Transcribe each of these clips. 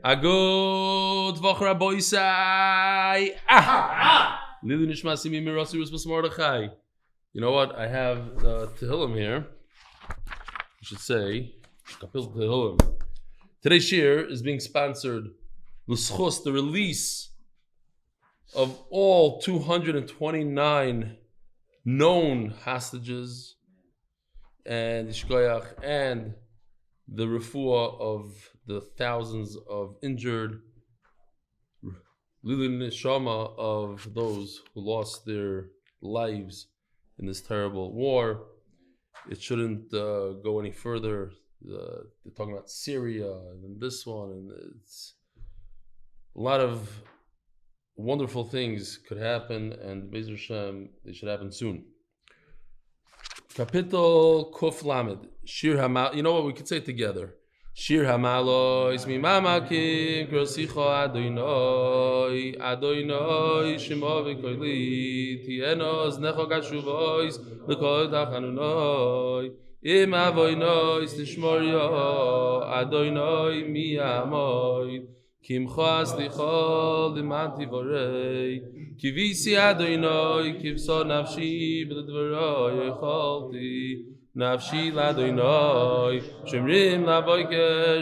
Agud Voch Raboisai. Lili Nishmasi Mirasi Rusbas Mordechai. You know what? I have the Tehillim here. You should say Kapil Tehillim. Today's shir is being sponsored l'schus, the release of all 229 known hostages and Ishkoyach and the refuah of the thousands of injured, Lili Nishama of those who lost their lives in this terrible war. It shouldn't go any further. They're talking about Syria and this one, and it's a lot of wonderful things could happen, and Be'ez Hashem, they should happen soon. Kapitel Kuf Lamed Shir Hamal. You know what? We could say it together. Shir Hamalo is mi mamakim krosicho Adonai Adonai Shemo v'koili tienos necho gashuvois l'kol tachanunoi im avoinois tishmorio Adonai mi amoid kimcho aslicho limanti vorei kivisi Adonai kivso nafshi b'ledvaroi yecholti Nafshi l'Adonai, Shemrim l'Avoiker,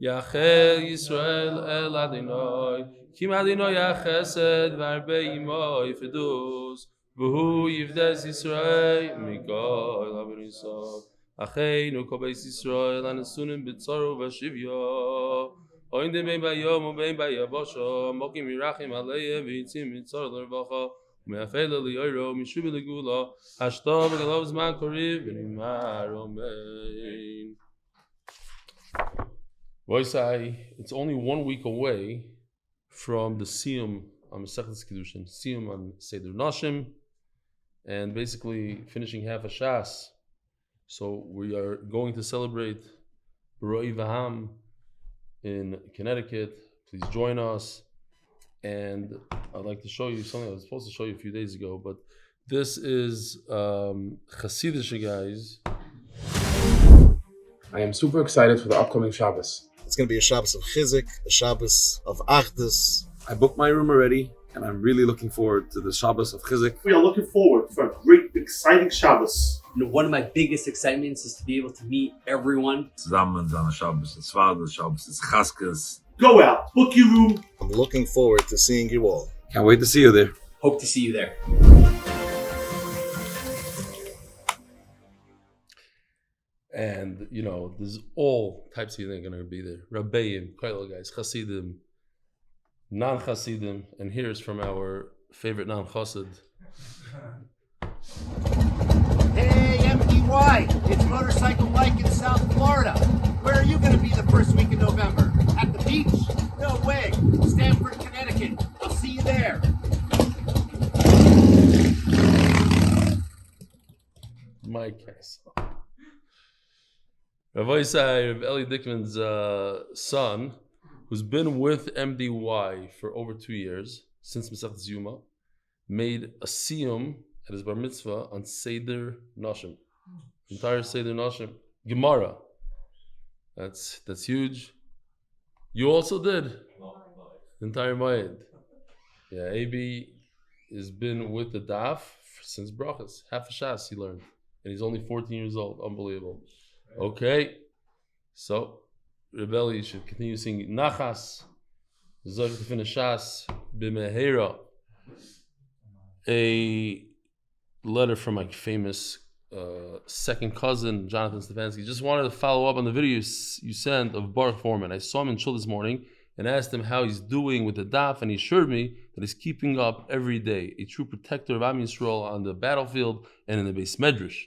Yachel Yisrael el Adonai, Kim Adonai yachesed v'arbe imo yifedus, v'hu yivdes Yisrael mikol avrisot, Acheinu kol beis Yisrael anesunim b'tzoru v'shivyo, oindim bein bayom u'bein bayavosho, mokim yirachim aleihem v'yitzim b'tzor l'rvacha, Me'afela li'oiro mishubi legula hashtov v'galov zman koriv v'nimar omein. Voisai, it's only 1 week away from the Siyum on Masechet Kiddushin, Siyum on Seder Nashim, and basically finishing half a Shas. So we are going to celebrate Roi Vaham in Connecticut. Please join us. And I'd like to show you something I was supposed to show you a few days ago, but this is Chassidish, guys. I am super excited for the upcoming Shabbos. It's going to be a Shabbos of Chizik, a Shabbos of achdus. I booked my room already, and I'm really looking forward to the Shabbos of Chizik. We are looking forward for a great, exciting Shabbos. One of my biggest excitements is to be able to meet everyone. Zusammen an Shabbos, it's Vater, Shabbos, it's Chaskas. Go out, book your room. I'm looking forward to seeing you all. Can't wait to see you there. Hope to see you there. And, you know, there's all types of things going to be there. Rabbeim, Kailo guys, Chassidim, non-Chassidim, and here's from our favorite non-Chassid. Hey, MDY, it's Motorcycle Mike in South Florida. Where are you going to be the first week in November? At the beach? No way. Stamford, Connecticut. I'll see you there. My case. Rav Isai, Rav Eli Dickman's son, who's been with MDY for over 2 years, since Masechet Ziyuma, made a siyum at his bar mitzvah on Seder Nashim. Entire Seder Nashim. Gemara. That's huge. You also did. Entire Mayed. Yeah, AB has been with the Daf since Brachas. Half a Shas he learned. And he's only 14 years old. Unbelievable. Okay. So, Rebelli should continue singing Nachas. Zog to finish Shas. B'mehera. A letter from my famous second cousin, Jonathan Stefansky. Just wanted to follow up on the video you sent of Baruch Furman. I saw him in Shul this morning and asked him how he's doing with the Daf, and he assured me that he's keeping up every day. A true protector of Am Yisrael on the battlefield and in the Beis Medrash.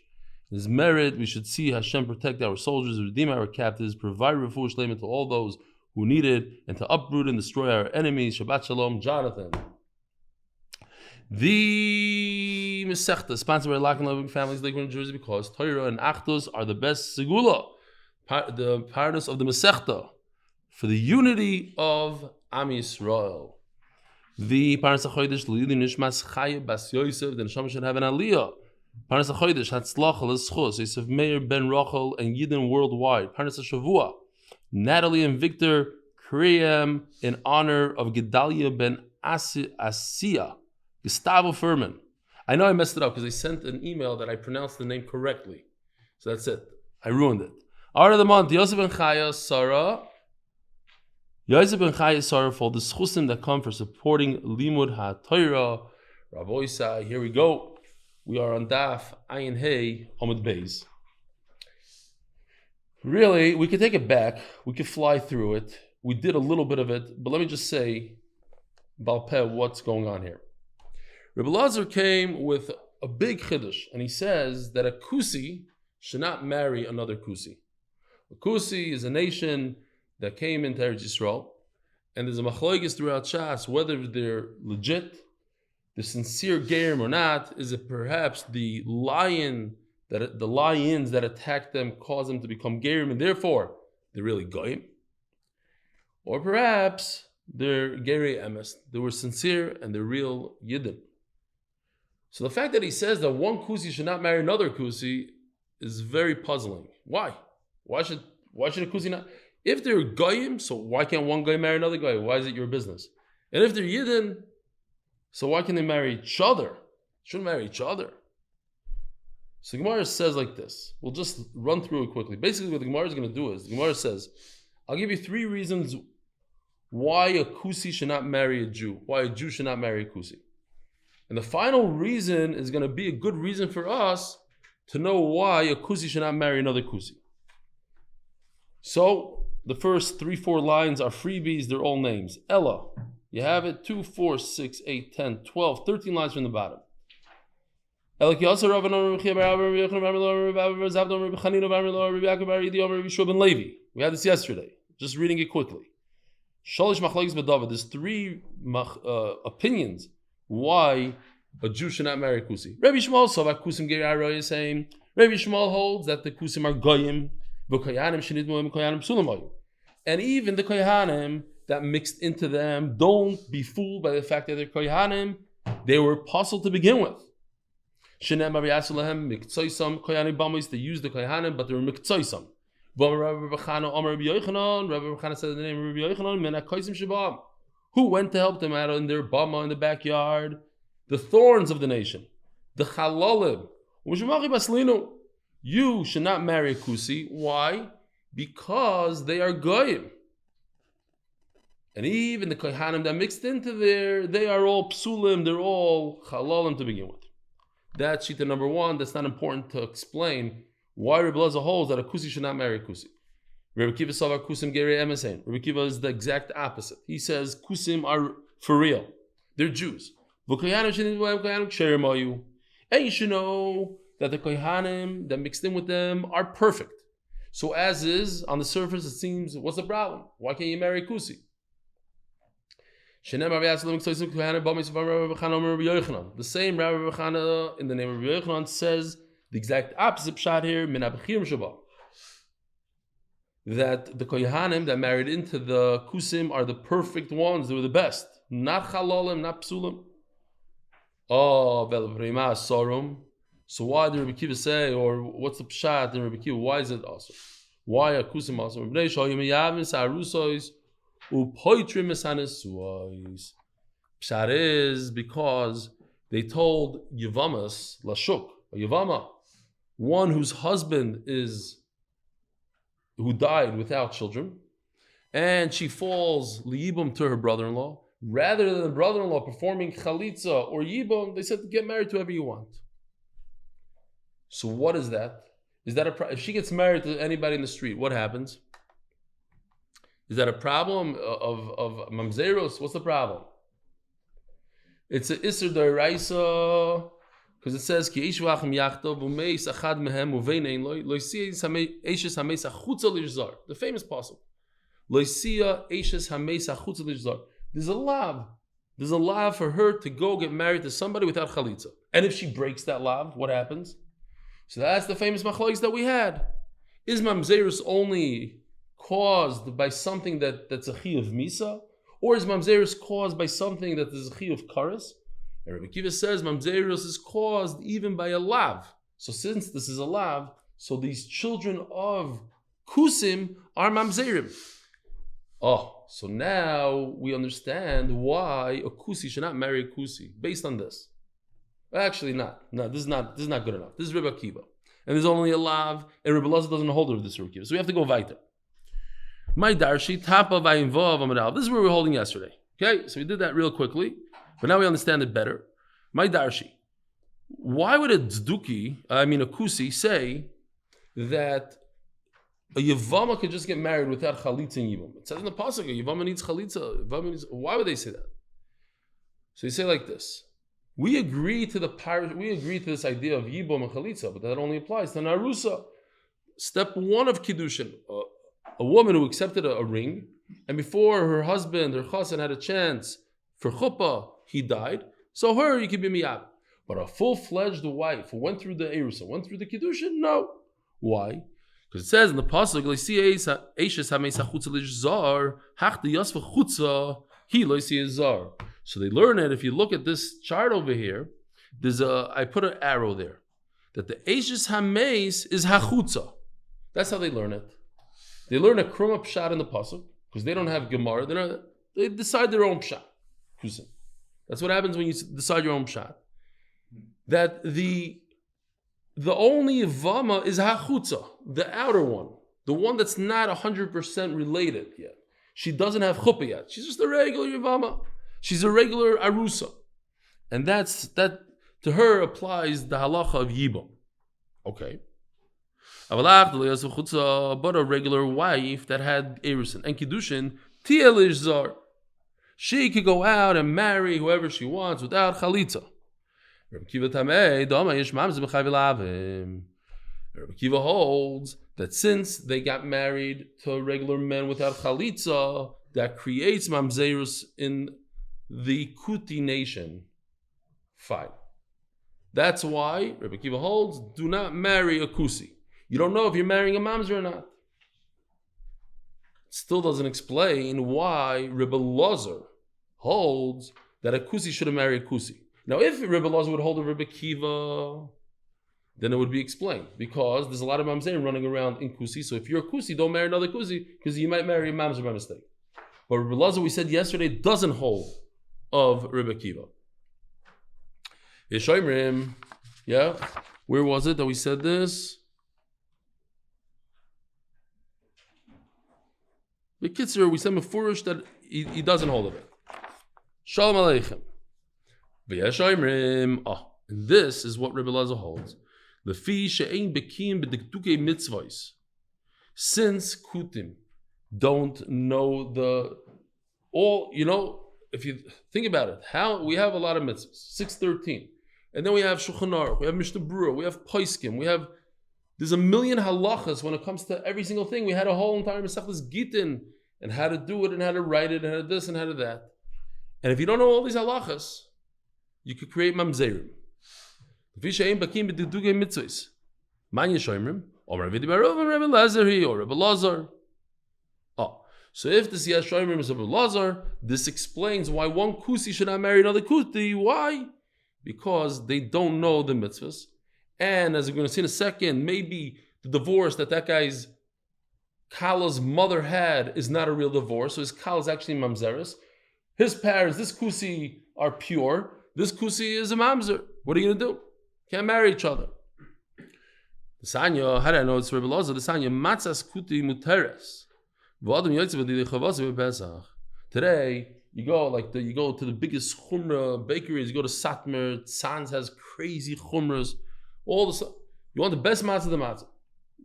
In his merit, we should see Hashem protect our soldiers, redeem our captives, provide refuah shleima to all those who need it, and to uproot and destroy our enemies. Shabbat Shalom, Jonathan. The Masechta, sponsored by Lakewood NJ families, Lakewood, New Jersey, because torah and achdus are the best segula, the paradise of the Masechta, for the unity of Am Yisrael. The Parnas HaChodesh, L'yidden Nishmas Chaya Bas Yosef, the Neshama should have an Aliyah. Parnas HaChodesh, Hatzlocha L'zechus Yosef Mayer ben Rochel, and Yidden worldwide. Parnas HaShavua, Natalie and Victor Kraiem in honor of Gedalia ben Asea, Gustavo Furman. I know I messed it up because they sent an email that I pronounced the name correctly. So that's it. I ruined it. Art of the month, Yosef ben Chaya Sarah. Yosef ben Chaya Sarah for the schusim that come for supporting Limud HaTorah. Rav Oisai, here we go. We are on Daf Ayin Hey Amud Beis. Really, we could take it back. We could fly through it. We did a little bit of it, but let me just say, Balpeh, what's going on here? Rebbe Lazar came with a big chiddush, and he says that a kusi should not marry another kusi. A kusi is a nation that came into Eretz Yisrael, and there's a machlokes throughout Shas whether they're legit, the sincere gerim or not. Is it perhaps the lions that attacked them caused them to become gerim, and therefore they're really goyim? Or perhaps they're geri emes, they were sincere and they're real yidden. So the fact that he says that one kusi should not marry another kusi is very puzzling. Why? Why should a kusi not? If they're goyim, so why can't one guy marry another guy? Why is it your business? And if they're yidden, so why can they marry each other? Shouldn't marry each other. So the Gemara says like this. We'll just run through it quickly. Basically what the Gemara is going to do is, the Gemara says, I'll give you 3 reasons why a kusi should not marry a Jew, why a Jew should not marry a kusi. And the final reason is going to be a good reason for us to know why a kusi should not marry another kusi. So the first 3-4 lines are freebies, they're all names. Ella, you have it, 2, 4, 6, 8, 10, 12, 13 lines from the bottom. We had this yesterday, just reading it quickly. There's 3 opinions why a Jew should not marry a kusi. Rabbi Shmuel saying, Rabbi Shmuel holds that the kusim are goyim, and even the kohanim that mixed into them, don't be fooled by the fact that they're kohanim. They were puzzled to begin with. They used the kohanim, but they were mikzoisam. Rabbi Yochanan said the name of Rabbi Yochanan, who went to help them out in their bama in the backyard, the thorns of the nation, the chalalim. You should not marry a kusi. Why? Because they are goyim. And even the kohanim that mixed into there, they are all psulim, they're all chalalim to begin with. That's shita number 1. That's not important to explain why Rebbe Lazar holds that a kusi should not marry a kusi. Rebbe Kiva Savar kusim geri emesein. Rebbe Kiva is the exact opposite. He says kusim are for real. They're Jews. And you should know that the kohanim that mixed in with them are perfect. So as is, on the surface it seems, what's the problem? Why can't you marry a kusi? The same Rabbi Chana in the name of Rabbi Yochanan says the exact opposite shot here, that the kohanim that married into the kusim are the perfect ones, they were the best. Not chalalim, not psulim. So why did Rabbi Kiva say, or what's the pshat in Rabbi Kiva? Why is it also? Why are kusim also? Pshat is because they told Yavamas Lashuk, a Yavama, one whose husband who died without children, and she falls liyibum to her brother-in-law. Rather than the brother-in-law performing chalitza or yibum, they said to get married to whoever you want. So what is that? Is that if she gets married to anybody in the street, what happens? Is that a problem of mamzeros? What's the problem? It's an isser d'oraisa because it says ki eish v'achim yachto v'meis achad mehem uvenein loisia eishes hameis achutza l'shzar. The famous pasuk. Loisia eishes hameis achutza l'shzar. There's a lav for her to go get married to somebody without chalitza. And if she breaks that lav, what happens? So that's the famous machlokes that we had. Is mamzerus only caused by something that's a chi of misa, or is mamzerus caused by something that is a chi of karas? And Rabbi Kiva says mamzerus is caused even by a lav. So since this is a lav, so these children of Kusim are mamzerim. Oh, so now we understand why a kusi should not marry a kusi based on this. Actually, not. No, this is not good enough. This is Rebbe Akiva, and there's only a lav, and Rebbe Lazar doesn't hold of this Rebbe Akiva. So we have to go weiter. My darshi tapa vayinvav Amud Aleph. This is where we were holding yesterday. Okay, so we did that real quickly, but now we understand it better. My darshi. Why would a kusi, say that a Yavama could just get married without chalitza and Yivam? It says in the pasuk, a Yavama needs chalitza. Why would they say that? So you say like this: we agree to this idea of Yibam and chalitza, but that only applies to Narusa. Step one of Kiddushin: a woman who accepted a ring, and before her husband, her chassan, had a chance for chuppah, he died. So her, you can be miyab. But a full-fledged wife who went through the Erusa, went through the Kiddushin, no. Why? Because it says in the pasuk, so they learn it. If you look at this chart over here, I put an arrow there, that the Eishes Hameis is hachutza. That's how they learn it. They learn a krumah pshat in the pasuk because they don't have Gemara. They decide their own pshat. That's what happens when you decide your own pshat. That the only Yavama is hachutza, the outer one, the one that's not 100% related yet. She doesn't have chuppah yet. She's just a regular Yavama. She's a regular arusa, and that to her applies the halacha of yibam. Okay. But a regular wife that had erusin and kiddushin, tielish zar, she could go out and marry whoever she wants without chalitza. Rabbi Kiva holds that since they got married to regular men without chalitza, that creates mamzerus in the Kuti nation. Fine. That's why Rabbi Kiva holds, do not marry a kusi. You don't know if you're marrying a mamzer or not. Still doesn't explain why Rabbi Lazar holds that a kusi shouldn't marry a kusi. Now, if Rebbe Lazar would hold a Rebbe Kiva, then it would be explained, because there's a lot of mamzerim running around in kusi. So if you're a kusi, don't marry another kusi, because you might marry a mamzer by mistake. But Rebbe Lazar, we said yesterday, doesn't hold of Rebbe Kiva. Yeshoimrim, yeah, where was it that we said this? The Kitzer, we said Mefurish that he doesn't hold of it. Shalom Aleichem. And this is what Rebbe Lazar holds. Since Kutim don't know if you think about it, how we have a lot of mitzvahs, 613, and then we have Shulchan Aruch, we have Mishnah Berurah, we have Paiskim, there's a million halachas when it comes to every single thing. We had a whole entire Masechtas Gittin, and how to do it, and how to write it, and how to this, and how to that. And if you don't know all these halachas, you could create mamzerim. Man Yeshoimrim, or Rabbi Barov, or Rabbi Lazar, or Rabbi Lazar. Oh, so if this Yeshoimrim is Rabbi Lazar, this explains why one kusi should not marry another kuti. Why? Because they don't know the mitzvahs. And as we're going to see in a second, maybe the divorce that guy's Kala's mother had is not a real divorce. So his Kala is actually mamzeris. His parents, this kusi, are pure. This kusi is a mamzer. What are you going to do? Can't marry each other. The Sanya, how do I know it's Rebbe Lazar? The Sanya, matzas kuti muteres. Today, you go to the biggest chumrah bakeries. You go to Satmar. Tzanz has crazy chumras. You want the best matzah of the matzah.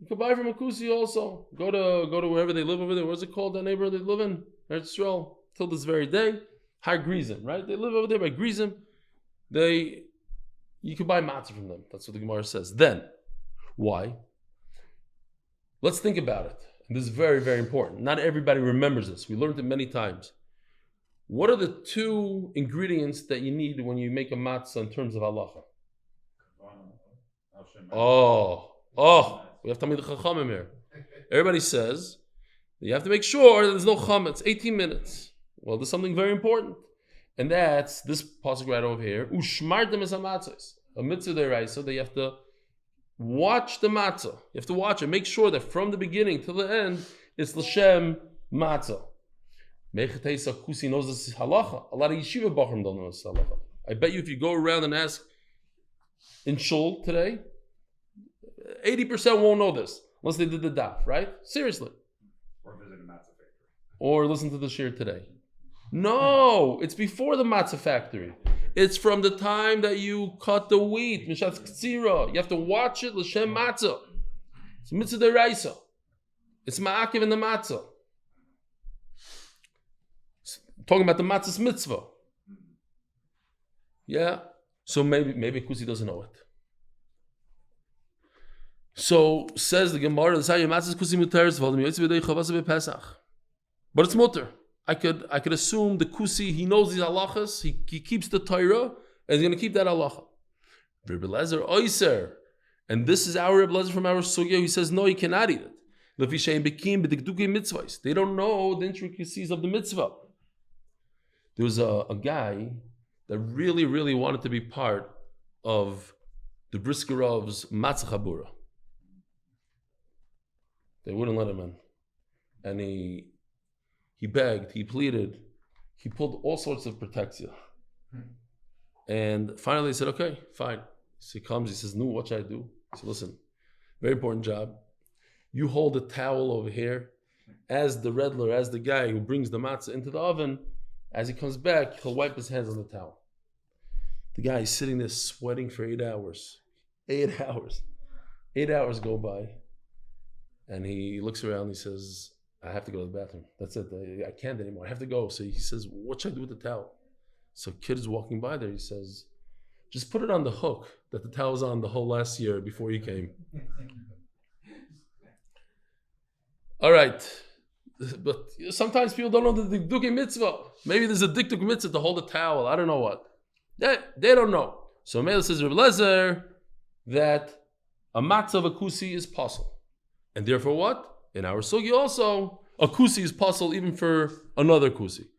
You can buy from a kusi also. Go to wherever they live over there. What's it called? That neighborhood they live in? Eretz Yisrael. Till this very day. Har Grizim, right? They live over there by Grizim. You can buy matzah from them. That's what the Gemara says. Then, why? Let's think about it. And this is very, very important. Not everybody remembers this. We learned it many times. What are the two ingredients that you need when you make a matzah in terms of halacha? We have Talmid Chachamim here. Everybody says that you have to make sure that there's no chametz. 18 minutes. Well, there's something very important. And that's this pasuk right over here. Ushmartem es hamatzos. A mitzvah deraisa that you have to Watch the matzah. You have to watch it. Make sure that from the beginning till the end, it's l'shem matzah. Mechatesa kusi knows this is halacha. A lot of yeshiva bachrim don't know this is halacha. I bet you if you go around and ask in shul today, 80% won't know this unless they did the daf, right? Seriously. Or visit a matzah factory. Or listen to the shir today. No, it's before the matzah factory. It's from the time that you cut the wheat. Mishatz ktsira. You have to watch it. L'shem matzah. It's mitzvah deraisa. It's ma'akiv in the matzah. Talking about the matzah's mitzvah. Yeah. So maybe Kusi doesn't know it. So says the Gemara, but it's mutter. I could assume the Kusi, he knows these halachas, he keeps the torah, and he's going to keep that halacha. Rebbe Lezer oiser, and this is our Rebbe Lezer from our sugya. He says no, he cannot eat it. They don't know the intricacies of the mitzvah. There was a guy that really, really wanted to be part of the Briskerov's matzah chabura. They wouldn't let him in. And he begged, he pleaded, he pulled all sorts of protection. And finally he said, okay, fine. So he comes, he says, no, what should I do? He said, listen, very important job. You hold a towel over here as the redler, as the guy who brings the matzah into the oven. As he comes back, he'll wipe his hands on the towel. The guy is sitting there sweating for 8 hours. 8 hours. 8 hours go by. And he looks around and he says, I have to go to the bathroom. That's it. I can't anymore. I have to go. So he says, what should I do with the towel? So a kid is walking by there. He says, just put it on the hook that the towel was on the whole last year before you came. All right. But sometimes people don't know the dikduk mitzvah. Maybe there's a dikduk mitzvah to hold a towel. I don't know what. They don't know. So Mela says, Rebbe Lezer, that a matzah of a kusi is possible. And therefore what? In our sugi also, a kusi is possible even for another kusi.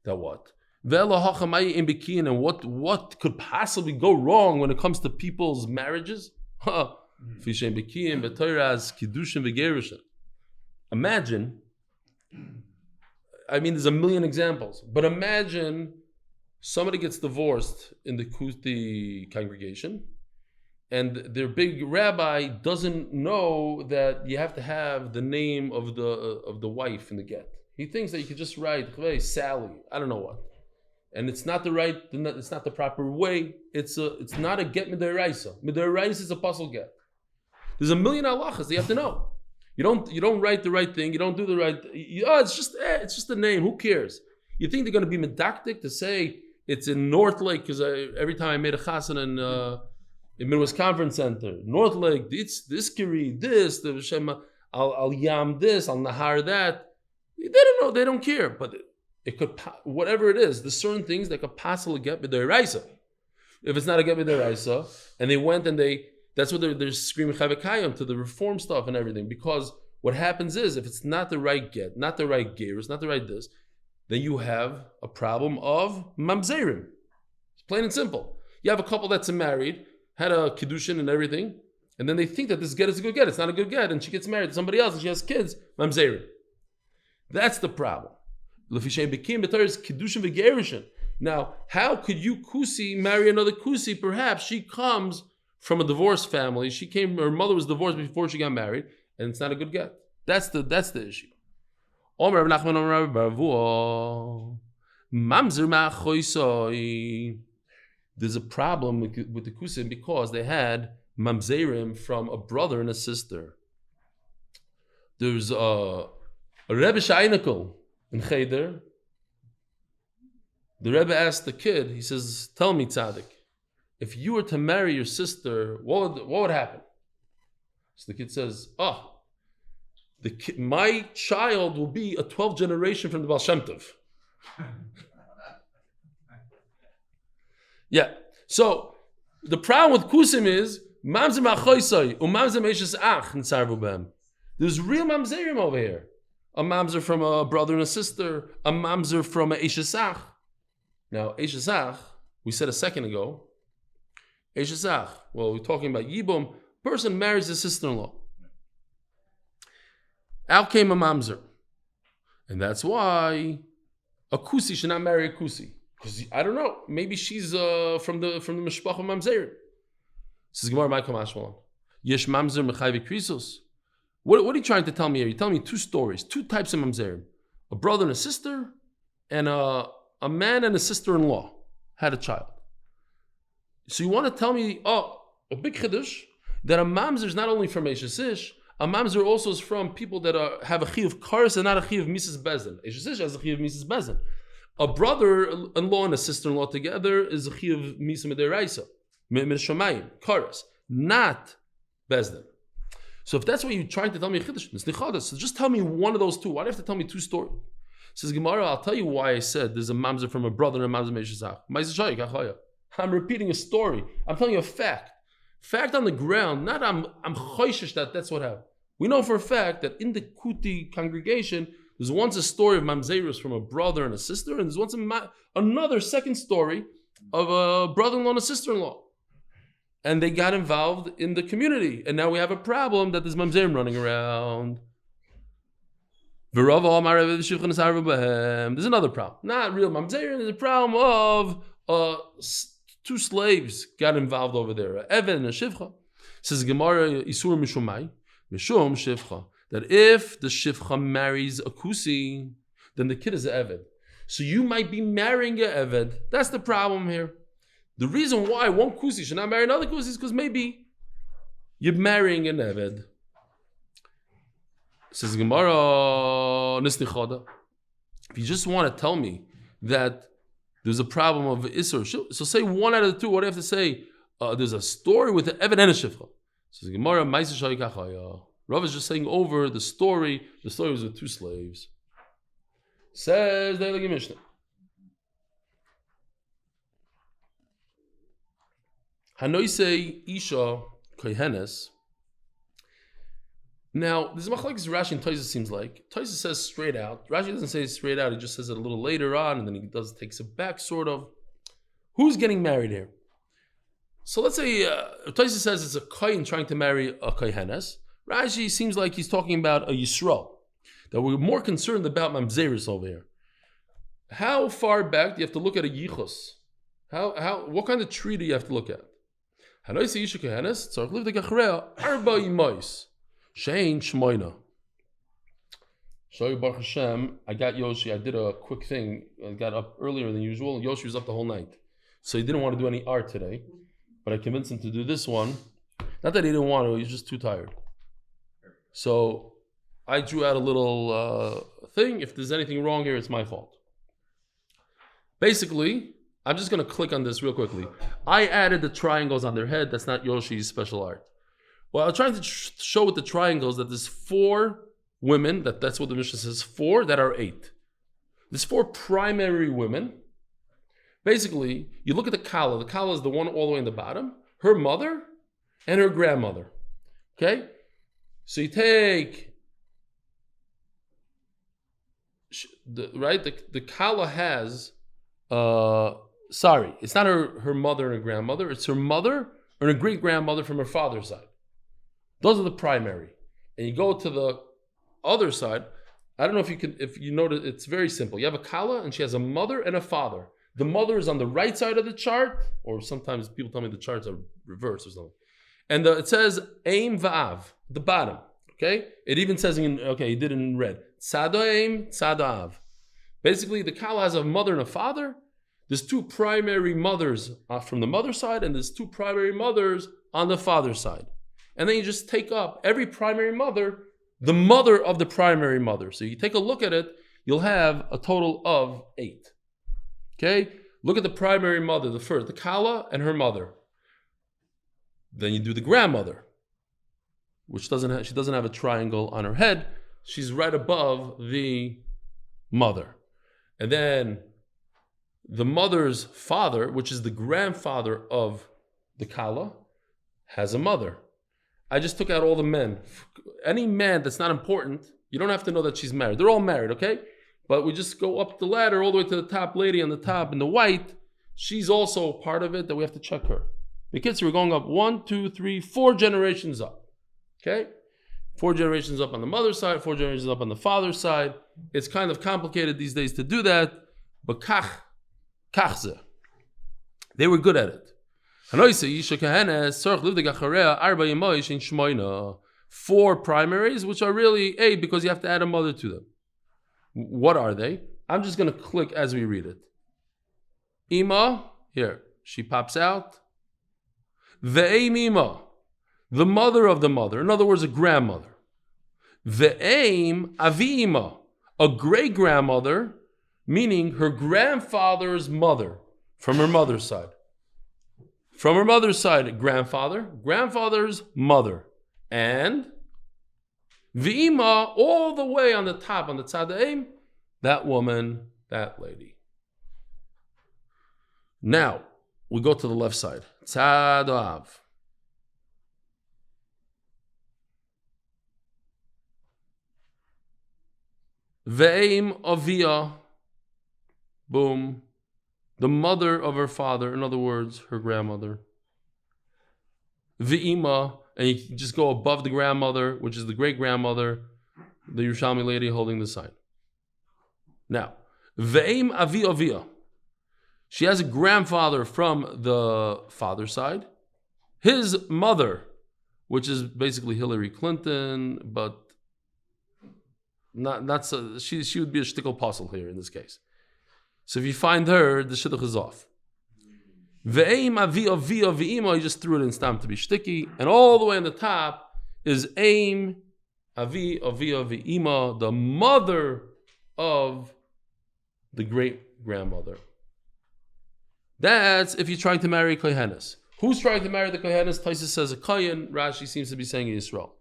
That what? And what could possibly go wrong when it comes to people's marriages? Imagine, I mean, there's a million examples, but imagine somebody gets divorced in the Kuti congregation, and their big rabbi doesn't know that you have to have the name of the wife in the get. He thinks that you could just write, hey, Sally, I don't know what, and it's not the proper way. It's not a get midaraisa. Midaraisa is a puzzle get. There's a million halachas that you have to know. You don't write the right thing. You don't do the right. It's just a name. Who cares? You think they're going to be medactic to say it's in North Lake? Because every time I made a chassan in Midwest Conference Center, North Lake, it's this kiri, this the Shema, Al Yam, this Al Nahar, that. They don't know. They don't care. But it could, whatever it is, there's certain things that could possibly get b'deraisa. If it's not a get b'deraisa, and they went and that's what they're screaming chavekayim to the reform stuff and everything. Because what happens is, if it's not the right get, not the right gerus, not the right this, then you have a problem of mamzerim. It's plain and simple. You have a couple that's married, had a Kiddushin and everything, and then they think that this get is a good get. It's not a good get, and she gets married to somebody else and she has kids, mamzerim. That's the problem. Now, how could you kusi marry another kusi? Perhaps she comes from a divorced family. Her mother was divorced before she got married, and it's not a good get. That's the issue. There's a problem with the kusim because they had mamzerim from a brother and a sister. There's a Rebbe Shainikel in Cheder. The Rebbe asked the kid, he says, tell me, Tzaddik, if you were to marry your sister, what would happen? So the kid says, my child will be a 12th generation from the Baal Shem Tov. Yeah. So the problem with kusim is mamzer ma'choisai umamzer meishes ach nitzarvu b'hem. There's real mamzerim over here. A mamzer from a brother and a sister. A mamzer from a eishesach. Now eishesach, we said a second ago. Eishesach. Well, we're talking about yibum. Person marries his sister-in-law. Out came a mamzer. And that's why a kusi should not marry a kusi. Because I don't know, maybe she's from the mishpach of mamzer. This is Gemara Michael Mashmalon. Yesh mamzer mechayve krisos. What are you trying to tell me here? You're telling me two stories, two types of mamzerim. A brother and a sister, and a man and a sister-in-law had a child. So you want to tell me, a big chiddush, that a mamzer is not only from Eshes Ish, a mamzer also is from people that have a chi of kares and not a chi of Mrs. Bezin. Eshes Ish has a chi of Mrs. Bezin. A brother-in-law and a sister-in-law together is a chi of Misa Mederaisa, Shamayim, kares, not Bezdin. So if that's what you're trying to tell me, so just tell me one of those two. Why do you have to tell me two stories? Says Gemara, I'll tell you why I said there's a mamzer from a brother and a mamzer meishazach. I'm repeating a story. I'm telling you a fact. Fact on the ground, not I'm choishish that that's what happened. We know for a fact that in the Kuti congregation, there's once a story of mamzerus from a brother and a sister, and there's once another second story of a brother-in-law and a sister-in-law. And they got involved in the community. And now we have a problem that there's mamzerim running around. There's another problem. Not real mamzerim. There's a problem of two slaves got involved over there. Eved and a shivcha. Says Gemara Isur Mishumai. Mishum shivcha. That if the shivcha marries a kusi, then the kid is an eved. So you might be marrying an eved. That's the problem here. The reason why one kusi should not marry another kusi is because maybe you're marrying an eved. Says Gemara Nisnichada. If you just want to tell me that there's a problem of Isser, so say one out of the two. What do you have to say? There's a story with the eved and a shivcha. Says Gemara Ma'aseh Shayikachaya. Rav is just saying over the story. The story was with two slaves. Says the Eli Mishnah. Hanoisei Isha Kohenes. Now, this is machlokes Rashi and Tosfos seems like. Tosfos says straight out. Rashi doesn't say it straight out. He just says it a little later on, and then he takes it back, sort of. Who's getting married here? So let's say Tosfos says it's a kohen trying to marry a kohenes. Rashi seems like he's talking about a Yisrael. That we're more concerned about mamzeris over here. How far back do you have to look at a yichus? What kind of tree do you have to look at? Hanoisei Isha Kohenes tzarich livdek achreya arba imois shein shmoina. Show you Baruch Hashem. I got Yoshi. I did a quick thing. I got up earlier than usual. Yoshi was up the whole night, so he didn't want to do any art today. But I convinced him to do this one. Not that he didn't want to. He was just too tired. So I drew out a little thing. If there's anything wrong here, it's my fault. Basically, I'm just going to click on this real quickly. I added the triangles on their head. That's not Yoshi's special art. Well, I'm trying to show with the triangles that there's 4 women, that's what the Mishnah says, 4 that are 8. There's 4 primary women. Basically, you look at the Kala. The Kala is the one all the way in the bottom. Her mother and her grandmother. Okay? So you take... The Kala has... it's not her mother and her grandmother. It's her mother or her great-grandmother from her father's side. Those are the primary. And you go to the other side. I don't know if you notice, it's very simple. You have a Kala and she has a mother and a father. The mother is on the right side of the chart, or sometimes people tell me the charts are reversed or something. And it says Aim Va'av, the bottom. Okay? It even says he did it in red. Tzado Aim, Tzado Av. Basically, the Kala has a mother and a father. There's 2 primary mothers from the mother's side, and there's 2 primary mothers on the father's side. And then you just take up every primary mother, the mother of the primary mother. So you take a look at it, you'll have a total of 8. Okay? Look at the primary mother, the Kala and her mother. Then you do the grandmother, which she doesn't have a triangle on her head. She's right above the mother. And then the mother's father, which is the grandfather of the Kala, has a mother. I just took out all the men. Any man that's not important, you don't have to know that she's married. They're all married, okay? But we just go up the ladder all the way to the top lady on the top in the white. She's also part of it that we have to check her. The kids were going up 1, 2, 3, 4 generations up. Okay? 4 generations up on the mother's side, 4 generations up on the father's side. It's kind of complicated these days to do that, but kachze. They were good at it. 4 primaries, which are really 8 because you have to add a mother to them. What are they? I'm just going to click as we read it. Ima, here, she pops out. Ve'eim ima, the mother of the mother, in other words, a grandmother. Ve'eim avi ima, a great grandmother, meaning her grandfather's mother, from her mother's side. From her mother's side, grandfather's mother. And V'ima, all the way on the top, on the tzada'im, that woman, that lady. Now, we go to the left side. Tzada'av. Ve'im avia. Boom. The mother of her father, in other words, her grandmother. Ve'ima, and you can just go above the grandmother, which is the great-grandmother, the Yerushalmi lady holding the sign. Now, Ve'im avi avia. She has a grandfather from the father's side. His mother, which is basically Hillary Clinton, but not so, she would be a shtickle apostle here in this case. So if you find her, the shidduch is off. Ve'eim avi avi ve'ima, he just threw it in stam to be shticky, and all the way on the top is aim avi avi ve'ima, the mother of the great grandmother. That's if you're trying to marry kohenes. Who's trying to marry the kohenes? Taisus says a kohen. Rashi seems to be saying Yisrael.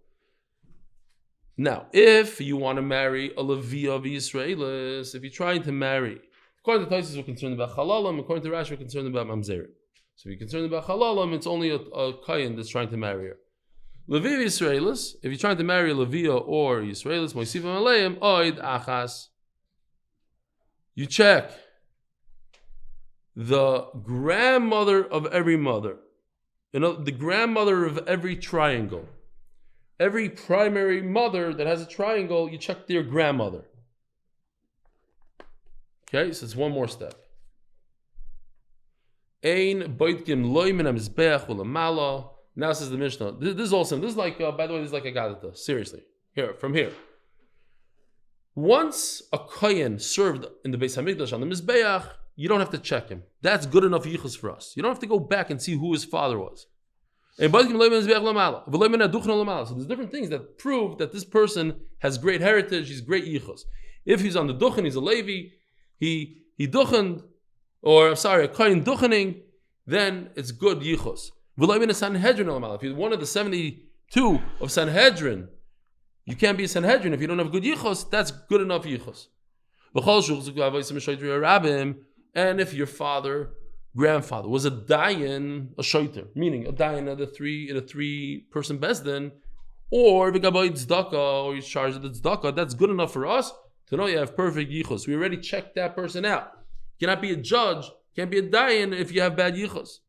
Now, if you want to marry a Levi of Yisraelis, if you're trying to marry, according to Taisus, we're concerned about halalim. According to Rashi, we're concerned about mamzerim. So if you're concerned about halalim, it's only a kohen that's trying to marry her. Levi of Yisraelis, if you're trying to marry a Levi or Yisraelis, moisifim aleim oid achas. You check the grandmother of every mother, the grandmother of every triangle. Every primary mother that has a triangle, you check their grandmother. Okay, so it's one more step. Ein boitkim loy min hamizbeach u'lamala. Now says the Mishnah. This is awesome. This is like, by the way, this is like a Gedalia. Seriously, from here. Once a kohen served in the Beis Hamikdash on the Mizbeach, you don't have to check him. That's good enough yichus for us. You don't have to go back and see who his father was. So there's different things that prove that this person has great heritage, he's great yichus. If he's on the duchen, he's a Levi, he duchened, or a kohen duchening, then it's good yichus. If you're one of the 72 of Sanhedrin, you can't be a Sanhedrin if you don't have good yichus, that's good enough yichus. And if your grandfather was a dayan, a shoiter, meaning a dayan in a 3-person bezdin, or v'gaboy tzedakah, or he's charged with the tzedakah, that's good enough for us to know you have perfect yichus. We already checked that person out. You cannot be a judge, can't be a dayan if you have bad yichus.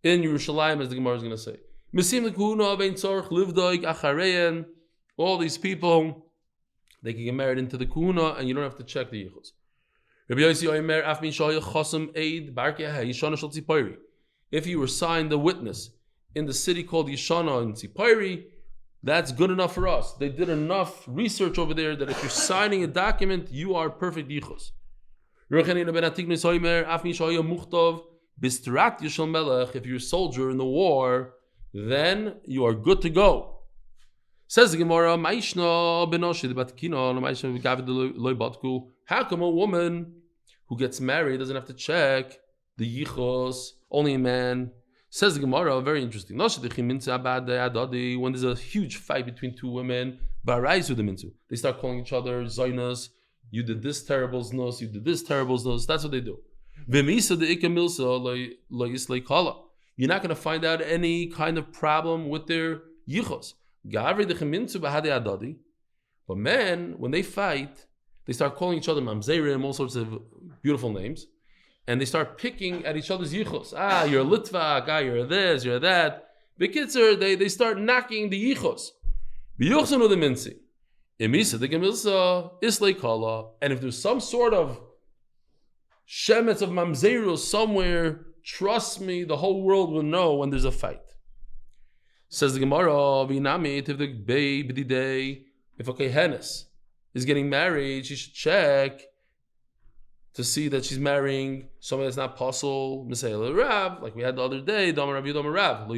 In Yerushalayim, as the Gemara is going to say, all these people, they can get married into the kuhuna, and you don't have to check the yichus. If you were signed a witness in the city called Yishana in Tzipori, that's good enough for us. They did enough research over there that if you're signing a document, you are perfect yichus. If you're a soldier in the war, then you are good to go. Says the Gemara, how come a woman who gets married doesn't have to check the yichos? Only a man. Says the Gemara, very interesting. When there's a huge fight between two women, they start calling each other Zainas. You did this terrible znos, you did this terrible znos. That's what they do. You're not going to find out any kind of problem with their yichos. But men, when they fight, they start calling each other mamzerim, all sorts of beautiful names. and they start picking at each other's yichus. You're a Litvak, you're this, you're that. B'kitzer, they start knocking the yichus. V'yuchsanu the minsi. Imisa the gemilsa islay kala. And if there's some sort of shemetz of mamzerus somewhere, trust me, the whole world will know when there's a fight. Says the Gemara, v'inami if the baby day, if a kehenes is getting married, she should check to see that she's marrying someone that's not possible. Misayel Rav, like we had the other day, Damar Rav Yudam Rav.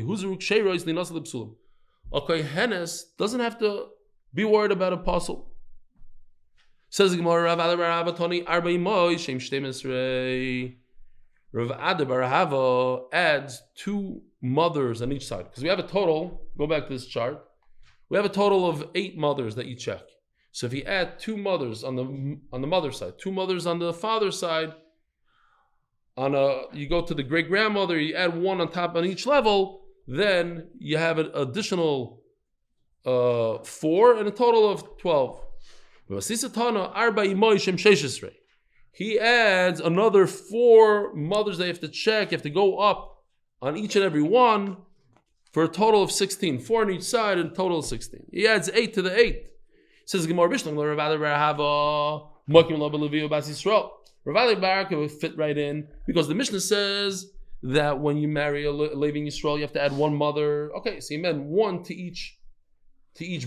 A kehenes doesn't have to be worried about apostle. Says the Gemara, Rav Adar Bar Hava Toni Arba Imoy Shem Shtei Misrei. Rav Adar Bar Hava adds 2 mothers on each side because we have a total. Go back to this chart. We have a total of 8 mothers that you check. So if you add 2 mothers on the mother's side, 2 mothers on the father's side, you go to the great grandmother, you add 1 on top on each level, then you have an additional 4 and a total of 12. He adds another 4 mothers that you have to check. You have to go up on each and every one for a total of 16. 4 on each side and a total of 16. He adds 8 to the 8. Says Gemara Bishlam, Rav Adar Bar Hava, Mokim Lo B'Levi Bas Yisrael. Rav Adar Bar Hava would fit right in because the Mishnah says that when you marry a Levi in Yisrael, you have to add 1 mother. Okay, so he meant 1 to each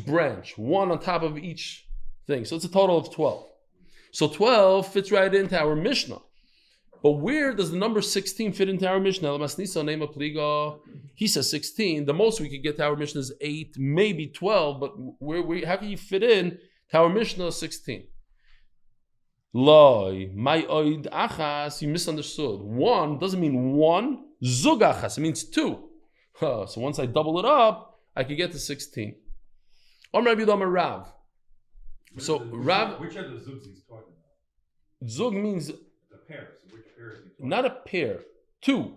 branch, 1 on top of each thing. So it's a total of 12. So 12 fits right into our Mishnah. But where does the number 16 fit into our Mishnah? He says 16. The most we could get to our Mishnah is 8, maybe 12. But how can you fit in to our Mishnah 16? Loi, my oid achas, you misunderstood. 1 doesn't mean 1. Zug achas, it means 2. So once I double it up, I could get to 16. Amar Rabbi Yudam Rav. So Rav, which are the zugs he's talking about? Zug means The pairs. Which pair is he talking not a pair, 2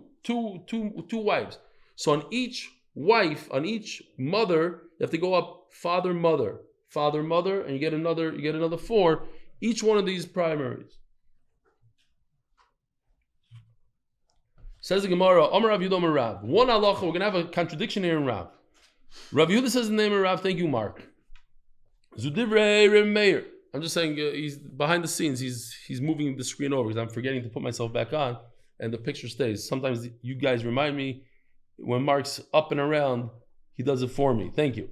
wives. So on each wife, on each mother, you have to go up father, mother, and you get another 4. Each one of these primaries. Says the Gemara, Amar Rav Yudam Rav. 1 halacha, we're gonna have a contradiction here in Rav. Rav Yehuda says the name of Rav. Thank you, Mark. Zudivrei Reb Meir. I'm just saying he's behind the scenes. He's moving the screen over because I'm forgetting to put myself back on, and the picture stays. Sometimes you guys remind me when Mark's up and around, he does it for me. Thank you.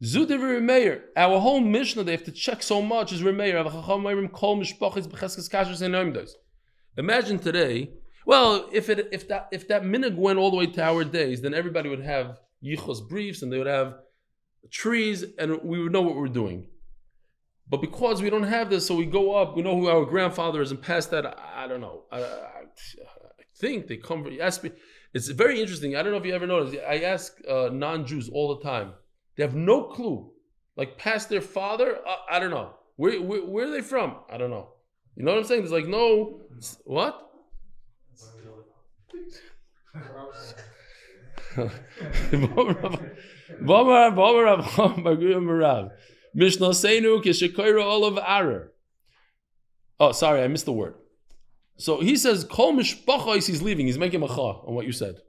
Zudivrei Reb Meir. Our whole Mishnah they have to check so much is Reb Meir. Imagine today. Well, if that minhag went all the way to our days, then everybody would have yichus briefs and they would have trees, and we would know what we're doing. But because we don't have this, so we go up, we know who our grandfather is, and past that, I don't know. I think they come, you ask me, it's very interesting. I don't know if you ever noticed, I ask non-Jews all the time. They have no clue. Like past their father, I don't know. Where are they from? I don't know. You know what I'm saying? There's like no, what? Mishnah Seinu Kishakoira Olav Arer. Oh, sorry, I missed the word. So he says, Kol Mishpachos, he's leaving. He's making macha on what you said.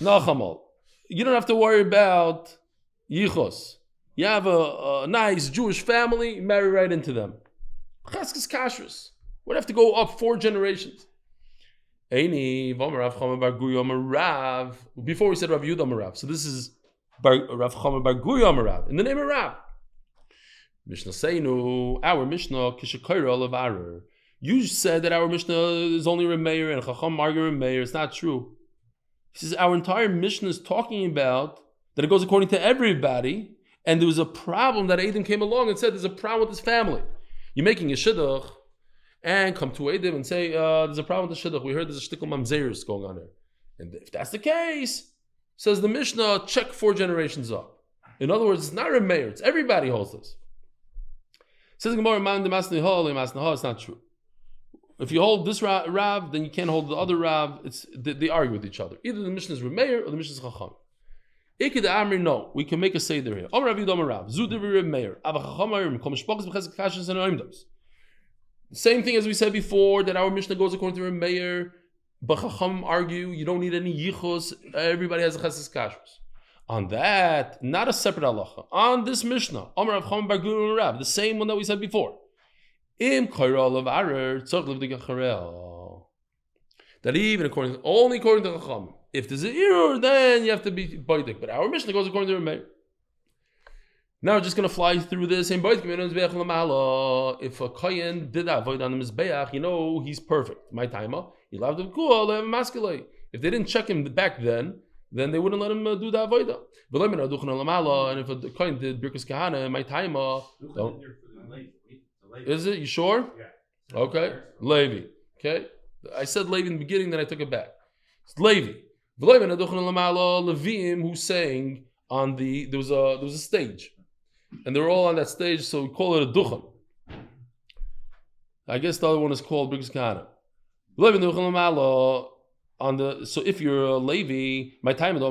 Nachamal. You don't have to worry about yichos. You have a nice Jewish family, marry right into them. Cheskes kashrus. We'd have to go up 4 generations. Before we said Rav Yudam Rav. So this is Rav Chama Bar Guyam Rav. In the name of Rav. Mishnah Seinu, our Mishnah, Kishakoira Olav Arer. You said that our Mishnah is only Reb Meir and Chacham Margar Reb Meir. It's not true. He says our entire Mishnah is talking about that it goes according to everybody, and there was a problem that Adam came along and said there's a problem with this family. You're making a shidduch and come to Adam and say there's a problem with the shidduch. We heard there's a shtickle mamzerus going on there. And if that's the case, says the Mishnah, check 4 generations up. In other words, it's not Reb Meir, it's everybody holds this. Says the Gemara, it's not true. If you hold this Rav, then you can't hold the other Rav. They argue with each other. Either the Mishnah is Reb Meir or the Mishnah is Chacham. No, we can make a seder here. Same thing as we said before, that our Mishnah goes according to Reb Meir, but Chacham argue you don't need any yichus, everybody has a chesed kashrus. On that, not a separate halacha. On this Mishnah, the same one that we said before. That even only according to Chacham. If there's an error, then you have to be baidik. But our Mishnah goes according to Reb Meir. Now we're just going to fly through this. If a kohen did that avoid on the mizbeach, he's perfect. My timer, he'll have the cool, have masculate. If they didn't check him back then they wouldn't let him do the avodah. And if a kohen did birkus kahana, my timer, is it? You sure? Yeah. Okay, Levi. Okay, I said Levi in the beginning, then I took it back. It's Levi. Levim who sang on there was a stage. And they were all on that stage, so we call it a duchen. I guess the other one is called Birkus Kahana. So if you're a Levi, my time you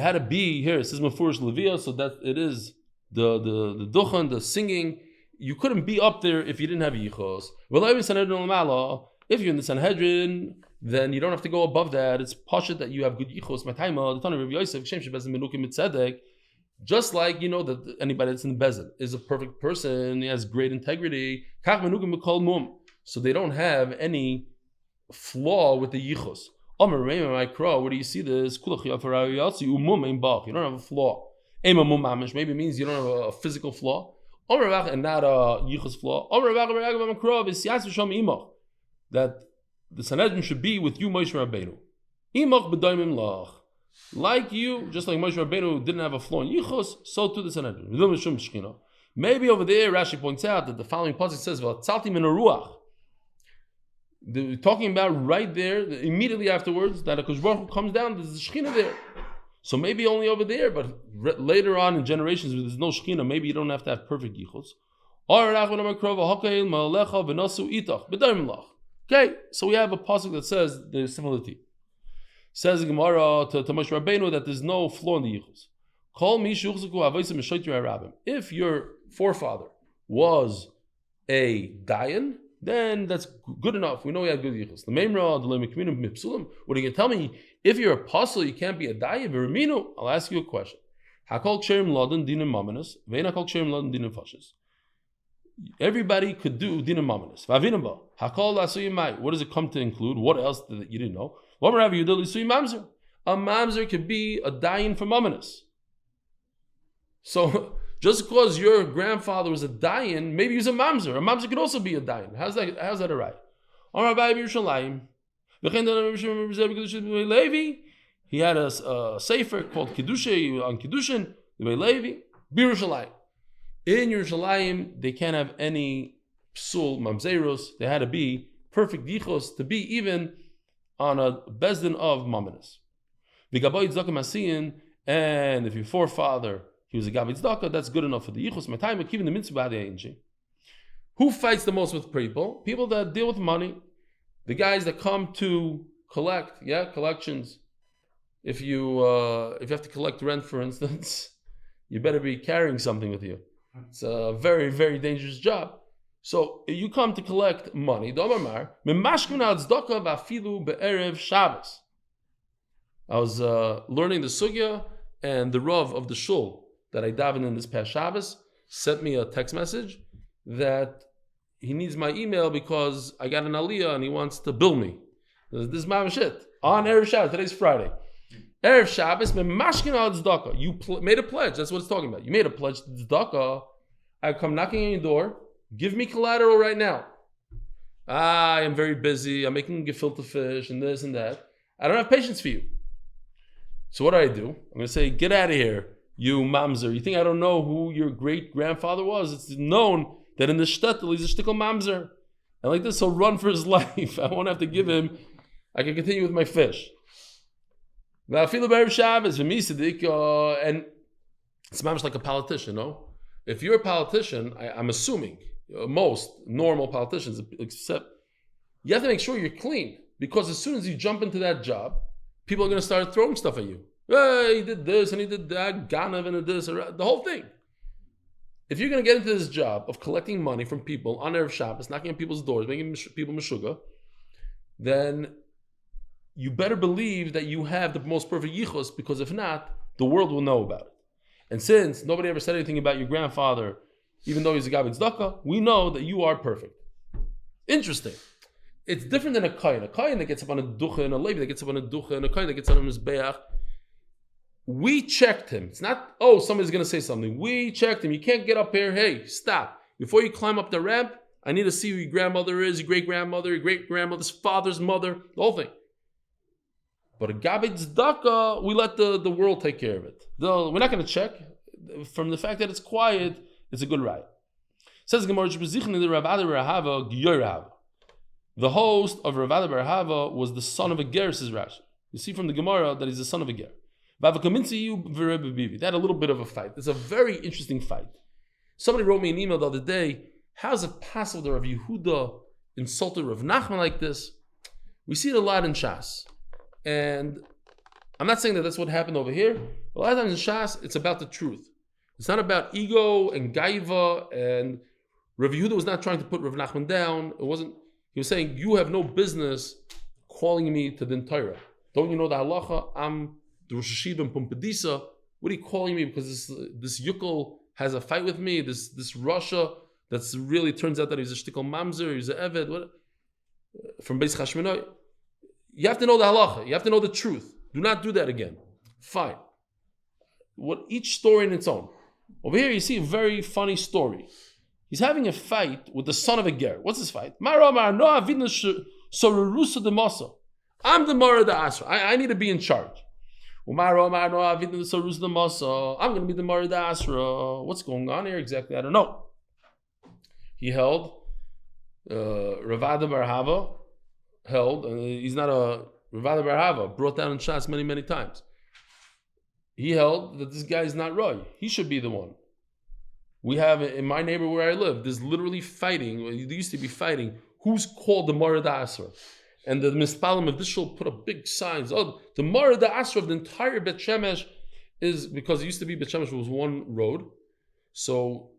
had to be here. It says Mefurish Levia, so that it is the duchen, the singing. You couldn't be up there if you didn't have yichos. If you're in the Sanhedrin, then you don't have to go above that. It's pashut that you have good yichos. My time, the Tana of Yosef, just like that anybody that's in the bezin is a perfect person, he has great integrity. So they don't have any flaw with the yichos. Where do you see this? You don't have a flaw. Maybe it means you don't have a physical flaw, and not a yichos flaw. That the Sanhedrin should be with you, Moshe Rabbeinu. Imach b'daimim lach. Like you, just like Moshe Rabbeinu didn't have a flaw in yichos, so too the Sanhedrin. Maybe over there, Rashi points out that the following passage says, "V'atzalti min haruach." They're talking about right there, immediately afterwards, that a Kosh Baruch Hu comes down, there's a Shekhinah there. So maybe only over there, but later on in generations where there's no Shekhinah, maybe you don't have to have perfect yichos. Okay, so we have a pasuk that says the similarity. Says the Gemara to Moshe Rabbeinu that there's no flaw in the yichus. If your forefather was a dayan, then that's good enough. We know he had good yichus. The Memra, the Lemekminim Mipsulim. What are you going to tell me? If you're a apostle, you can't be a dayan. I'll ask you a question. Hakol ksherim laden dinim mamanas, ve'en hakol ksherim laden dinim fashes. Everybody could do dinam mamanis. Vavinamba. Hakol lasuyimai. What does it come to include? What else that you didn't know? A mamzer could be a dayan for mamanis. So just because your grandfather was a dayan, maybe he was a mamzer. A mamzer could also be a dayan. How's that alright? He had a sefer called Kiddushin on Kiddushin. Levi Birushalayim. In Yerushalayim, they can't have any psul mamzeros. They had to be perfect yichos to be even on a bezdin of mamanis. And if your forefather he was a gavid tzedakah, that's good enough for the yichos. My time, keeping the mitzvah NJ. Who fights the most with people? People that deal with money. The guys that come to collect, collections. If you have to collect rent, for instance, you better be carrying something with you. It's a very, very dangerous job. So you come to collect money. I was learning the sugya, and the Rav of the shul that I davened in this past Shabbos sent me a text message that he needs my email because I got an aliyah and he wants to bill me. This is my shit. On Erev Shabbos, today's Friday. Erev Shabbos, you made a pledge. That's what it's talking about. You made a pledge to tzedakah. I come knocking on your door. Give me collateral right now. I am very busy. I'm making gefilte fish and this and that. I don't have patience for you. So what do? I'm going to say, get out of here, you mamzer. You think I don't know who your great grandfather was? It's known that in the shtetl he's a shtickle mamzer. And like this, he'll run for his life. I won't have to give him. I can continue with my fish. And it's mamish like a politician, no? If you're a politician, I'm assuming, most normal politicians, except you have to make sure you're clean. Because as soon as you jump into that job, people are going to start throwing stuff at you. Hey, he did this and he did that, Ganav and this, the whole thing. If you're going to get into this job of collecting money from people on Erev Shabbos, knocking on people's doors, making people meshuga, then you better believe that you have the most perfect yichus, because if not, the world will know about it. And since nobody ever said anything about your grandfather, even though he's a Gabi Tzedakah, we know that you are perfect. Interesting. It's different than a kohen. A kohen that gets up on a ducha, and a Levi that gets up on a ducha, and a kohen that gets on a mizbeach. We checked him. It's not, oh, somebody's going to say something. We checked him. You can't get up here. Hey, stop. Before you climb up the ramp, I need to see who your grandmother is, your great-grandmother, your great-grandmother's father's mother, the whole thing. But a Gabi Tzedakah, we let the world take care of it. We're not going to check. From the fact that it's quiet, it's a good ride. Says Gemara, the host of Rav Ada bar Hava was the son of a ger, says Rashi. You see from the Gemara that he's the son of a ger. They had a little bit of a fight. It's a very interesting fight. Somebody wrote me an email the other day. How is it possible that Rav Yehuda insulted Rav Nachman like this? We see it a lot in Shas. And I'm not saying that that's what happened over here. A lot of times in Shas, it's about the truth. It's not about ego and gaiva. And Rav Yehuda was not trying to put Rav Nachman down. It wasn't. He was saying, you have no business calling me to the torah. Don't you know the halacha? I'm the Rosh Hashiva in Pumbedisa. What are you calling me? Because this Yukel has a fight with me. This Russia that's really turns out that he's a shtickle mamzer, he's an eved. What? From Beis Chashmonai. You have to know the halacha. You have to know the truth. Do not do that again. Fine. Each story in its own. Over here you see a very funny story. He's having a fight with the son of a ger. What's this fight? I'm the Mara da Asra. I need to be in charge. I'm going to be the Mara da Asra. What's going on here exactly? I don't know. He held Rav Ada bar Hava held, he's not a Rav Ada bar Hava, brought down in Shas many, many times. He held that this guy is not Roy. He should be the one. We have, in my neighborhood where I live, there's literally fighting, there used to be fighting, who's called the Mara da Asra. And the Mispalim of this shul put up big signs. Oh, the Mara da Asra of the entire Bet Shemesh is, because it used to be Bet Shemesh was one road. So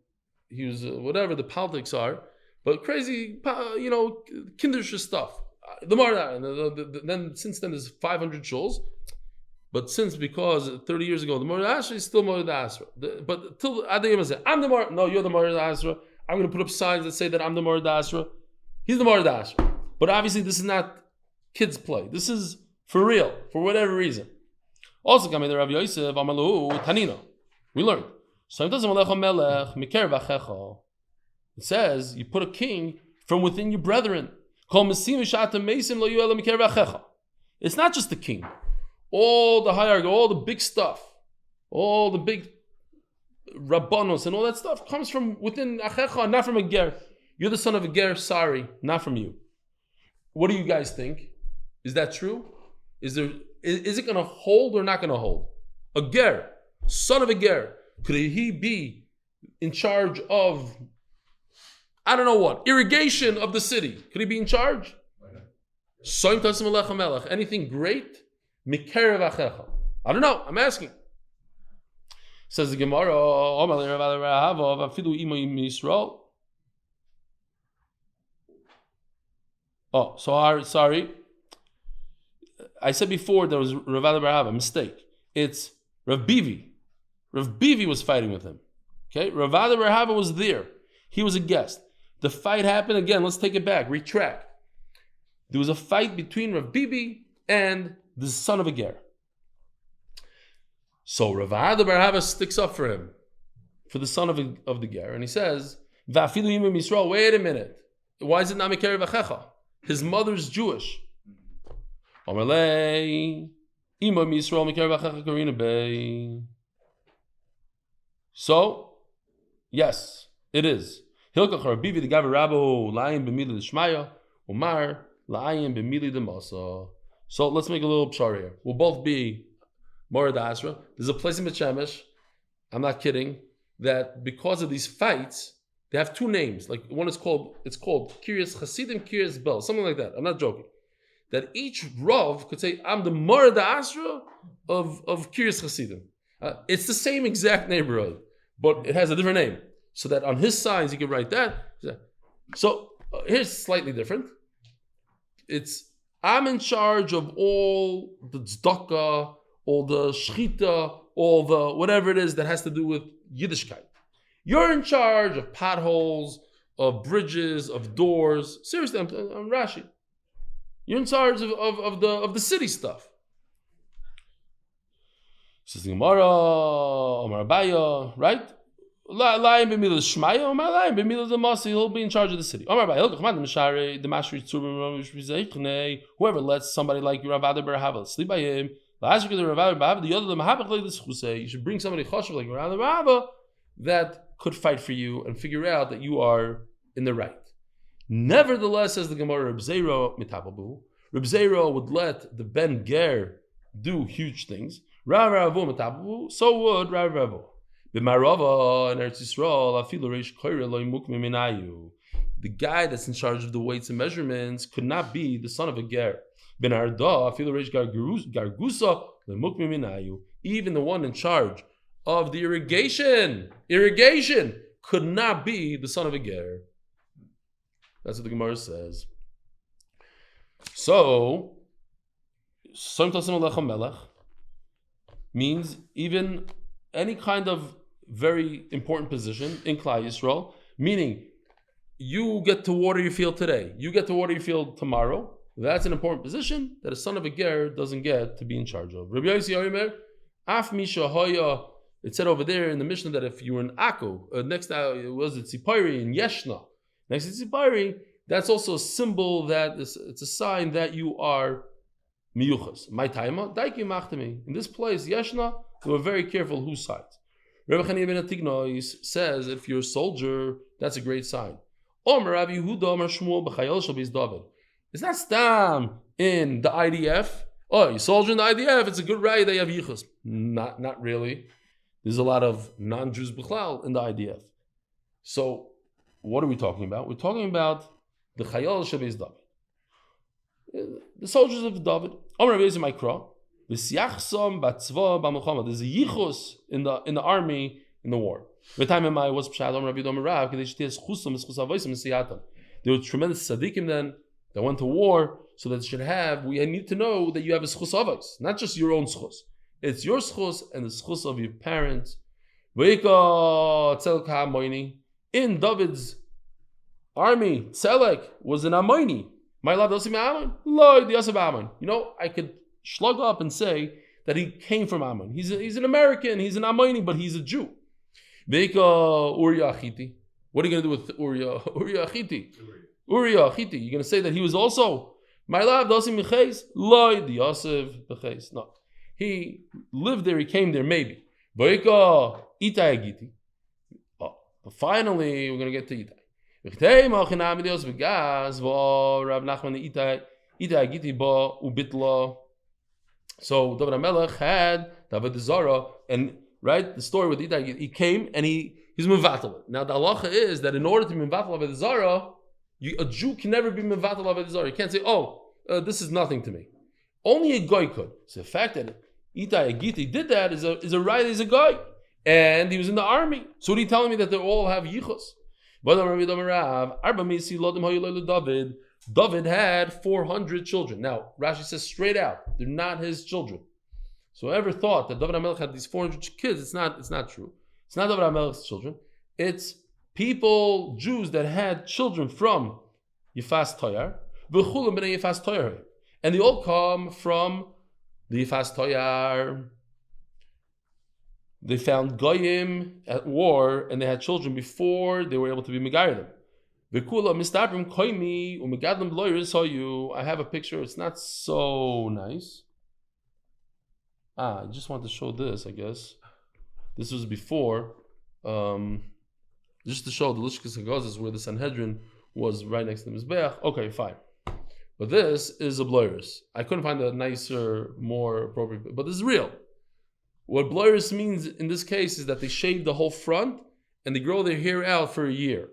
he was, whatever the politics are, but crazy, kindish stuff. The Mara, and then since then there's 500 shuls. But because 30 years ago, the Mara da Asra is still Mara da Asra. But till Adayim said, I'm the Mara, no, you're the Mara da Asra. I'm going to put up signs that say that I'm the Mara da Asra. He's the Mara da Asra. But obviously this is not kids play. This is for real, for whatever reason. Also, coming to Rav Yosef, Amalu, Tanino. We learned. It says, you put a king from within your brethren. It's not just the king. All the hierarchy, all the big stuff, all the big rabbanos and all that stuff comes from within achecha, not from a ger. You're the son of a ger, sorry, not from you. What do you guys think? Is that true? Is it going to hold or not going to hold? A ger, son of a ger, could he be in charge of, I don't know what, irrigation of the city? Could he be in charge? Anything great? I don't know. I'm asking. Says the Gemara. Oh, sorry. I said before there was Rav Ada bar Hava. Mistake. It's Rav Bivi. Rav Bivi was fighting with him. Okay, Rav Ada bar Hava was there. He was a guest. The fight happened again. Let's take it back. Retract. There was a fight between Rav Bivi and the son of a ger. So Rav Ada bar Hava sticks up for him, for the son of the ger, and he says, wait a minute. Why is it not Mikeri Vachecha? His mother's Jewish. So, yes, it is. So let's make a little pshara here. We'll both be Mara da Asra. There's a place in Bet Shemesh, I'm not kidding, that because of these fights, they have two names. Like one is called, it's called Kiryas Chasidim, Kiryas Bel, something like that. I'm not joking. that each Rav could say, I'm the Mara da Asra of Kiryas Chasidim. It's the same exact neighborhood, but it has a different name. So that on his signs, you can write that. So here's slightly different. I'm in charge of all the tzedakah, all the shchita, all the whatever it is that has to do with Yiddishkeit. You're in charge of potholes, of bridges, of doors. Seriously, I'm Rashi. You're in charge of the city stuff. Says the Gemara, Omar Abaya, right? He'll be in charge of the city. Whoever lets somebody like Rav Ada sleep by him, you should bring somebody choshev like Rav Ada that could fight for you and figure out that you are in the right. Nevertheless, says the Gemara, Reb Zera mitababu. Reb Zera would let the Ben Ger do huge things. Rav Ravo mitababu. So would Rav Ravo. B'marava in Eretz Yisrael, afilu reish koire lo yimukmi minayu. The guy that's in charge of the weights and measurements could not be the son of a ger. Ben arda afilu reish gargusa lo yimukmi minayu. Even the one in charge of the irrigation could not be the son of a ger. That's what the Gemara says. So, Som Tasim Alecha Melech means even any kind of very important position in Klal Yisrael, meaning you get to water your field today, you get to water your field tomorrow. That's an important position that a son of a ger doesn't get to be in charge of. Rabbi Yossi Omer, Af Misha Hoya. It said over there in the Mishnah that if you were in Akko, next it was Tzipari in Yeshna, next to Tzipari, that's also a symbol that it's a sign that you are miyuchas. My taima, daiki machtami. In this place, Yeshna, they were very careful whose side. Rebbe Chani ben Atignois says that if you're a soldier, that's a great sign. Omer Rabbi Yehuda Omer Shmuel b'chayol shel beis David. It's not stam in the IDF. Oh, you soldier in the IDF, it's a good right that you have yichus. Not really. There's a lot of non-Jews b'chlal in the IDF. So, what are we talking about? We're talking about the chayol shel beis David. The soldiers of David. Omer Rabbi Yezim Mikra. There's a yichus in the army in the war. There were tremendous tzaddikim then that went to war, so that we need to know that you have a schus avos, not just your own schus. It's your schus and the schus of your parents. In David's army, Tzelek was an Amoini. My love doesn't mean Ammon. You know, I could slug up and say that he came from Ammon. He's an American, he's an Ammoni, but he's a Jew. Uriah Achiti. What are you going to do with Uriah Achiti? Uriah Achiti. You're going to say that he was also my love doesn't mean Yosef b'cheis. No. He lived there, he came there, maybe. But finally, we're going to get to Itai. So David HaMelech had David Zara, and right, the story with Itai, he came and he's mevatel. Now the halacha is that in order to be mevatel David Zara, a Jew can never be mevatel David Zara. You can't say, this is nothing to me. Only a guy could. So the fact that Itai Agiti did that is a right, he's a guy. And he was in the army. So what are you telling me that they all have yichus? David had 400 children. Now, Rashi says straight out, they're not his children. So whoever thought that David HaMelech had these 400 kids, it's not true. It's not David HaMelech's children. It's people, Jews that had children from Yifas Toyar, and they all come from the Yifas Toyar. They found Goyim at war, and they had children before they were able to be Megayer them. I have a picture, it's not so nice. I just want to show this, I guess. This was before, just to show the Lishkas Hagazas where the Sanhedrin was right next to the Mizbeach. Okay, fine. But this is a bloirus. I couldn't find a nicer, more appropriate, but this is real. What bloirus means in this case is that they shave the whole front and they grow their hair out for a year.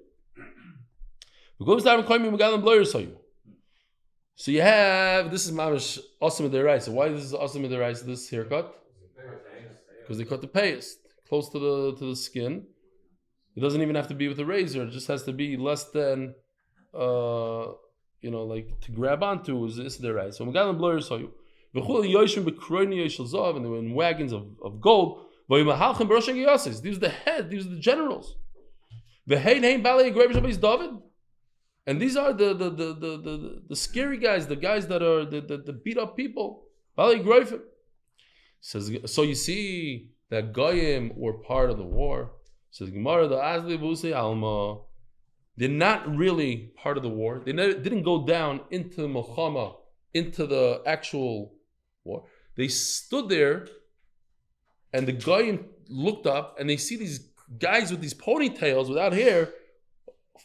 So you have, this is mamish awesome deraisa. So why is this awesome deraisa, this haircut? Because they cut the payest close to the skin. It doesn't even have to be with a razor. It just has to be less than, like to grab onto is deraisa. So Megalim blur saw you. And they were in wagons of gold. These are the head, these are the generals. And these are the scary guys, the guys that are the beat up people. Says, so you see that Goyim were part of the war. Says Gemara, the Azli Vuse Alma. They're not really part of the war. They didn't go down into Milchama, into the actual war. They stood there, and the Goyim looked up, and they see these guys with these ponytails without hair,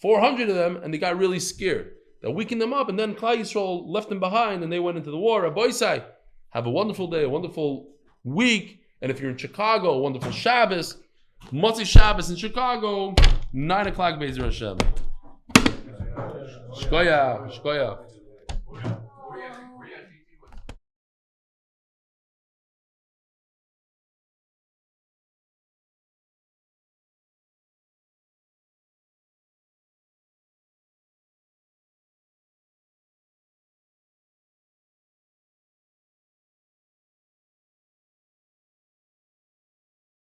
400 of them, and they got really scared. They weakened them up, and then Klal Yisrael left them behind, and they went into the war. Aboisai, have a wonderful day, a wonderful week, and if you're in Chicago, a wonderful Shabbos, Motzi Shabbos in Chicago, 9 o'clock Bezer Hashem. Shkoyach.